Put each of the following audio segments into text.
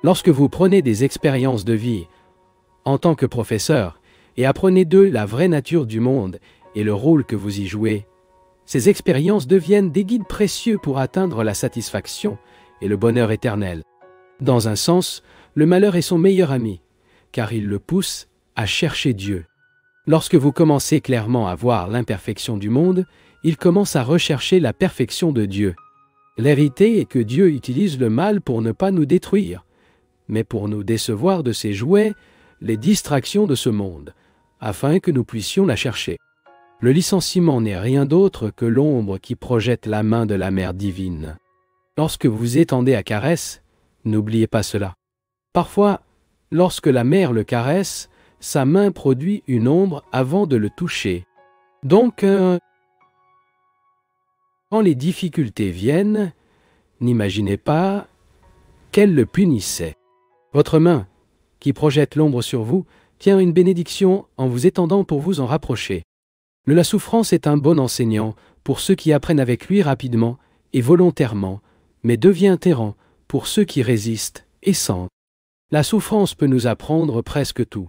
Lorsque vous prenez des expériences de vie en tant que professeur et apprenez d'eux la vraie nature du monde et le rôle que vous y jouez, ces expériences deviennent des guides précieux pour atteindre la satisfaction et le bonheur éternel. Dans un sens, le malheur est son meilleur ami, car il le pousse à chercher Dieu. Lorsque vous commencez clairement à voir l'imperfection du monde, il commence à rechercher la perfection de Dieu. L'hérité est que Dieu utilise le mal pour ne pas nous détruire, mais pour nous décevoir de ses jouets, les distractions de ce monde, afin que nous puissions la chercher. Le licenciement n'est rien d'autre que l'ombre qui projette la main de la mère divine. Lorsque vous étendez à caresse, n'oubliez pas cela. Parfois, lorsque la mère le caresse, sa main produit une ombre avant de le toucher. Donc, quand les difficultés viennent, n'imaginez pas qu'elle le punissait. Votre main, qui projette l'ombre sur vous, tient une bénédiction en vous étendant pour vous en rapprocher. La souffrance est un bon enseignant pour ceux qui apprennent avec lui rapidement et volontairement, mais devient terrant pour ceux qui résistent et sentent. La souffrance peut nous apprendre presque tout.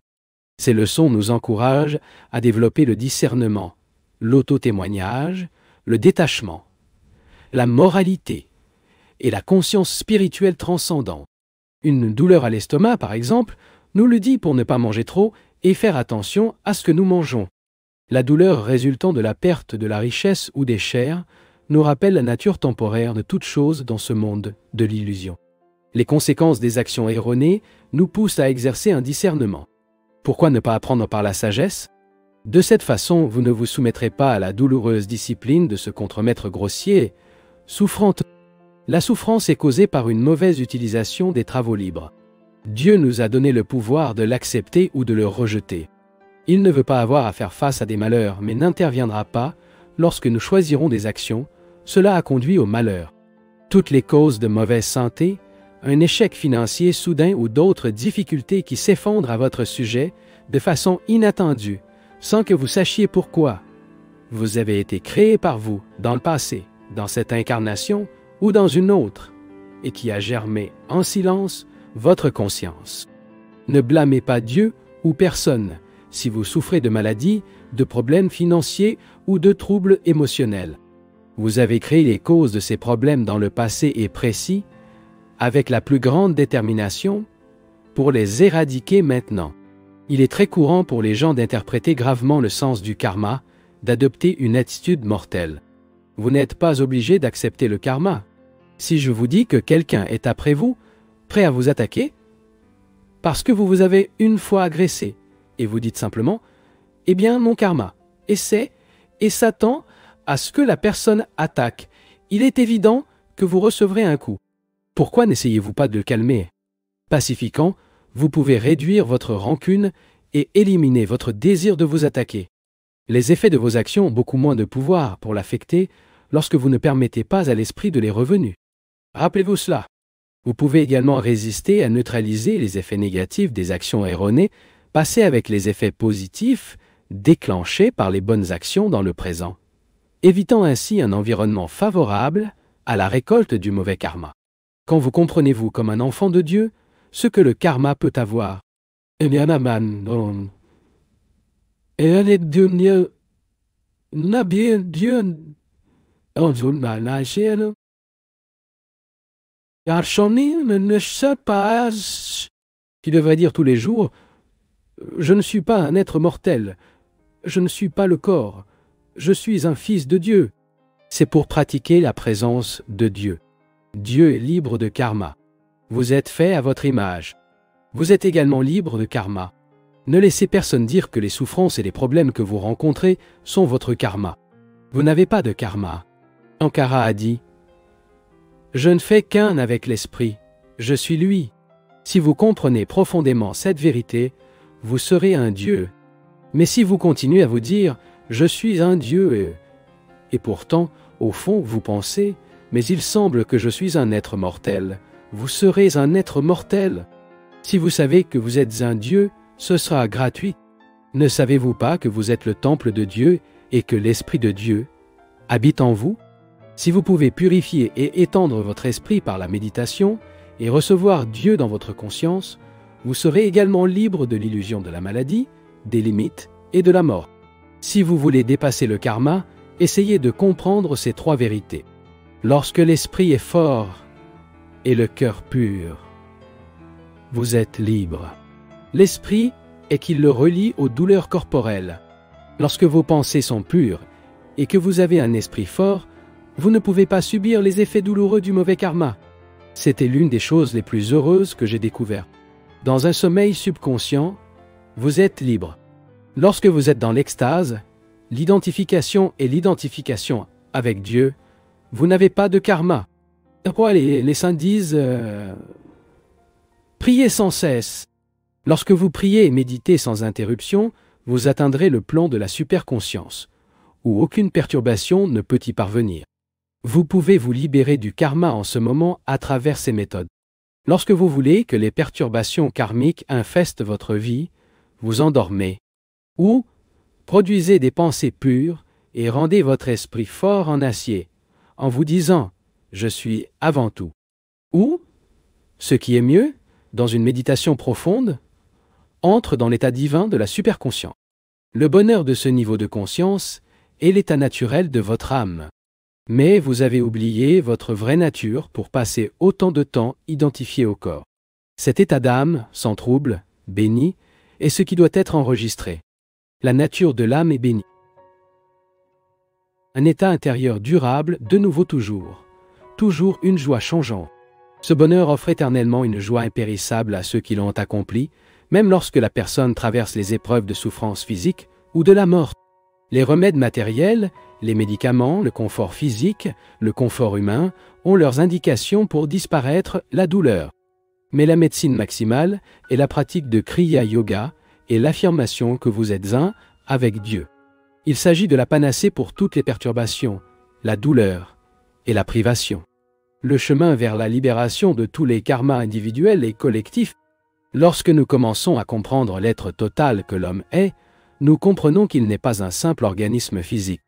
Ces leçons nous encouragent à développer le discernement, l'auto-témoignage, le détachement, la moralité et la conscience spirituelle transcendante. Une douleur à l'estomac, par exemple, nous le dit pour ne pas manger trop et faire attention à ce que nous mangeons. La douleur résultant de la perte de la richesse ou des chairs nous rappelle la nature temporaire de toute chose dans ce monde de l'illusion. Les conséquences des actions erronées nous poussent à exercer un discernement. Pourquoi ne pas apprendre par la sagesse? De cette façon, vous ne vous soumettrez pas à la douloureuse discipline de ce contremaître grossier, souffrant. La souffrance est causée par une mauvaise utilisation des travaux libres. Dieu nous a donné le pouvoir de l'accepter ou de le rejeter. Il ne veut pas avoir à faire face à des malheurs, mais n'interviendra pas lorsque nous choisirons des actions. Cela a conduit au malheur. Toutes les causes de mauvaise santé, un échec financier soudain ou d'autres difficultés qui s'effondrent à votre sujet de façon inattendue, sans que vous sachiez pourquoi. Vous avez été créé par vous dans le passé, dans cette incarnation ou dans une autre, et qui a germé en silence votre conscience. Ne blâmez pas Dieu ou personne si vous souffrez de maladies, de problèmes financiers ou de troubles émotionnels. Vous avez créé les causes de ces problèmes dans le passé et précis, avec la plus grande détermination, pour les éradiquer maintenant. Il est très courant pour les gens d'interpréter gravement le sens du karma, d'adopter une attitude mortelle. Vous n'êtes pas obligé d'accepter le karma. Si je vous dis que quelqu'un est après vous, prêt à vous attaquer, parce que vous vous avez une fois agressé, et vous dites simplement « Eh bien, mon karma, et s'attend à ce que la personne attaque. Il est évident que vous recevrez un coup. Pourquoi n'essayez-vous pas de le calmer? Pacifiquant, vous pouvez réduire votre rancune et éliminer votre désir de vous attaquer. Les effets de vos actions ont beaucoup moins de pouvoir pour l'affecter lorsque vous ne permettez pas à l'esprit de les revenus. Rappelez-vous cela. Vous pouvez également résister à neutraliser les effets négatifs des actions erronées, passer avec les effets positifs déclenchés par les bonnes actions dans le présent, évitant ainsi un environnement favorable à la récolte du mauvais karma. Quand vous comprenez-vous comme un enfant de Dieu ce que le karma peut avoir, qui devrait dire tous les jours « Je ne suis pas un être mortel, je ne suis pas le corps, je suis un fils de Dieu ». C'est pour pratiquer la présence de Dieu. Dieu est libre de karma. Vous êtes fait à votre image. Vous êtes également libre de karma. Ne laissez personne dire que les souffrances et les problèmes que vous rencontrez sont votre karma. Vous n'avez pas de karma. Ankara a dit « Je ne fais qu'un avec l'esprit, je suis lui ». Si vous comprenez profondément cette vérité, vous serez un Dieu. Mais si vous continuez à vous dire « Je suis un Dieu » et pourtant, au fond, vous pensez « Mais il semble que je suis un être mortel », vous serez un être mortel. Si vous savez que vous êtes un Dieu, ce sera gratuit. Ne savez-vous pas que vous êtes le temple de Dieu et que l'Esprit de Dieu habite en vous? Si vous pouvez purifier et étendre votre esprit par la méditation et recevoir Dieu dans votre conscience, vous serez également libre de l'illusion de la maladie, des limites et de la mort. Si vous voulez dépasser le karma, essayez de comprendre ces trois vérités. Lorsque l'esprit est fort et le cœur pur, vous êtes libre. L'esprit est qu'il le relie aux douleurs corporelles. Lorsque vos pensées sont pures et que vous avez un esprit fort, vous ne pouvez pas subir les effets douloureux du mauvais karma. C'était l'une des choses les plus heureuses que j'ai découvertes. Dans un sommeil subconscient, vous êtes libre. Lorsque vous êtes dans l'extase, l'identification et l'identification avec Dieu, vous n'avez pas de karma. Pourquoi les saints disent priez sans cesse. Lorsque vous priez et méditez sans interruption, vous atteindrez le plan de la superconscience, où aucune perturbation ne peut y parvenir. Vous pouvez vous libérer du karma en ce moment à travers ces méthodes. Lorsque vous voulez que les perturbations karmiques infestent votre vie, vous endormez, ou produisez des pensées pures et rendez votre esprit fort en acier, en vous disant « Je suis avant tout ». Ou, ce qui est mieux, dans une méditation profonde, entre dans l'état divin de la superconscience. Le bonheur de ce niveau de conscience est l'état naturel de votre âme. Mais vous avez oublié votre vraie nature pour passer autant de temps identifié au corps. Cet état d'âme, sans trouble, béni, est ce qui doit être enregistré. La nature de l'âme est bénie. Un état intérieur durable, de nouveau toujours. Toujours une joie changeante. Ce bonheur offre éternellement une joie impérissable à ceux qui l'ont accompli, même lorsque la personne traverse les épreuves de souffrance physique ou de la mort. Les remèdes matériels, les médicaments, le confort physique, le confort humain ont leurs indications pour disparaître la douleur. Mais la médecine maximale est la pratique de Kriya Yoga et l'affirmation que vous êtes un avec Dieu. Il s'agit de la panacée pour toutes les perturbations, la douleur et la privation. Le chemin vers la libération de tous les karmas individuels et collectifs. Lorsque nous commençons à comprendre l'être total que l'homme est, nous comprenons qu'il n'est pas un simple organisme physique.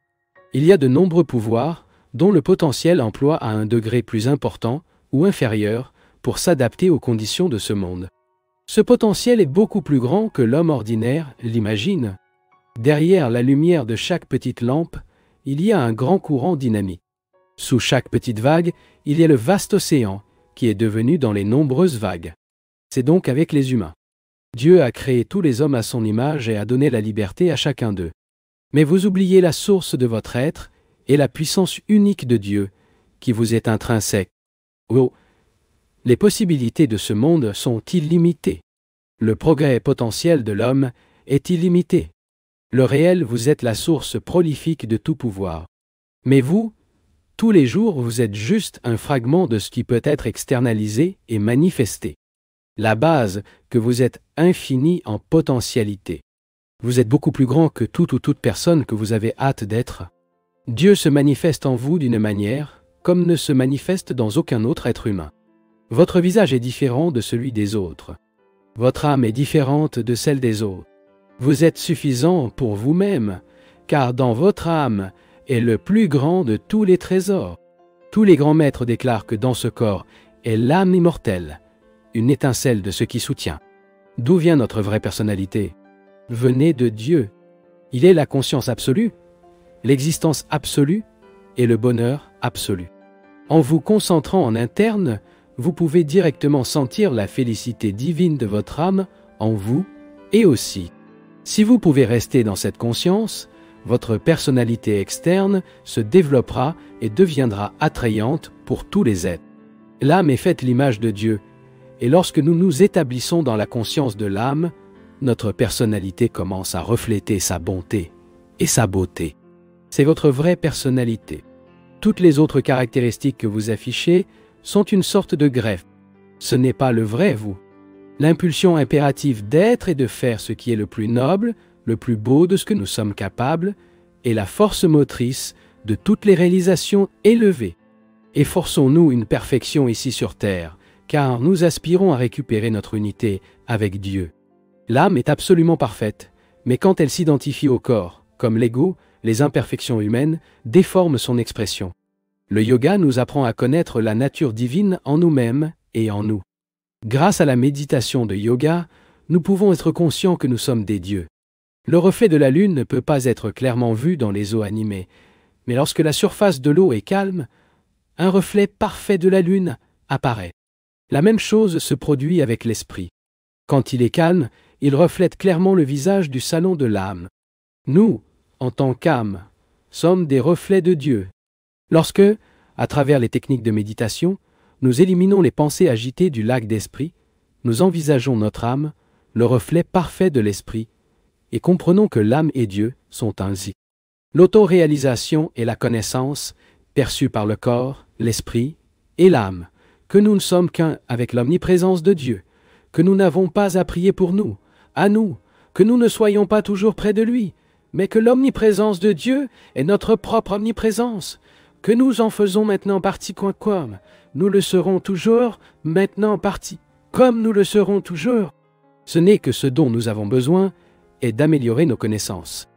Il y a de nombreux pouvoirs, dont le potentiel emploie à un degré plus important ou inférieur pour s'adapter aux conditions de ce monde. Ce potentiel est beaucoup plus grand que l'homme ordinaire l'imagine. Derrière la lumière de chaque petite lampe, il y a un grand courant dynamique. Sous chaque petite vague, il y a le vaste océan qui est devenu dans les nombreuses vagues. C'est donc avec les humains. Dieu a créé tous les hommes à son image et a donné la liberté à chacun d'eux. Mais vous oubliez la source de votre être et la puissance unique de Dieu qui vous est intrinsèque. Oh, les possibilités de ce monde sont illimitées. Le progrès potentiel de l'homme est illimité. Le réel, vous êtes la source prolifique de tout pouvoir. Mais vous, tous les jours, vous êtes juste un fragment de ce qui peut être externalisé et manifesté. La base, que vous êtes infini en potentialité. Vous êtes beaucoup plus grand que toute ou toute personne que vous avez hâte d'être. Dieu se manifeste en vous d'une manière, comme ne se manifeste dans aucun autre être humain. Votre visage est différent de celui des autres. Votre âme est différente de celle des autres. Vous êtes suffisant pour vous-même, car dans votre âme est le plus grand de tous les trésors. Tous les grands maîtres déclarent que dans ce corps est l'âme immortelle, une étincelle de ce qui soutient. D'où vient notre vraie personnalité? Venez de Dieu. Il est la conscience absolue, l'existence absolue et le bonheur absolu. En vous concentrant en interne, vous pouvez directement sentir la félicité divine de votre âme en vous et aussi. Si vous pouvez rester dans cette conscience, votre personnalité externe se développera et deviendra attrayante pour tous les êtres. L'âme est faite l'image de Dieu, et lorsque nous nous établissons dans la conscience de l'âme, notre personnalité commence à refléter sa bonté et sa beauté. C'est votre vraie personnalité. Toutes les autres caractéristiques que vous affichez sont une sorte de greffe. Ce n'est pas le vrai vous. L'impulsion impérative d'être et de faire ce qui est le plus noble, le plus beau de ce que nous sommes capables, est la force motrice de toutes les réalisations élevées. Efforçons-nous une perfection ici sur terre, car nous aspirons à récupérer notre unité avec Dieu. L'âme est absolument parfaite, mais quand elle s'identifie au corps, comme l'ego, les imperfections humaines déforment son expression. Le yoga nous apprend à connaître la nature divine en nous-mêmes et en nous. Grâce à la méditation de yoga, nous pouvons être conscients que nous sommes des dieux. Le reflet de la lune ne peut pas être clairement vu dans les eaux animées, mais lorsque la surface de l'eau est calme, un reflet parfait de la lune apparaît. La même chose se produit avec l'esprit. Quand il est calme, il reflète clairement le visage du salon de l'âme. Nous, en tant qu'âme, sommes des reflets de Dieu. Lorsque, à travers les techniques de méditation, nous éliminons les pensées agitées du lac d'esprit, nous envisageons notre âme, le reflet parfait de l'esprit, et comprenons que l'âme et Dieu sont ainsi. L'autoréalisation est la connaissance, perçue par le corps, l'esprit et l'âme, que nous ne sommes qu'un avec l'omniprésence de Dieu, que nous n'avons pas à prier pour nous, à nous, que nous ne soyons pas toujours près de lui, mais que l'omniprésence de Dieu est notre propre omniprésence, que nous en faisons maintenant partie comme nous le serons toujours maintenant partie, comme nous le serons toujours. Ce n'est que ce dont nous avons besoin est d'améliorer nos connaissances.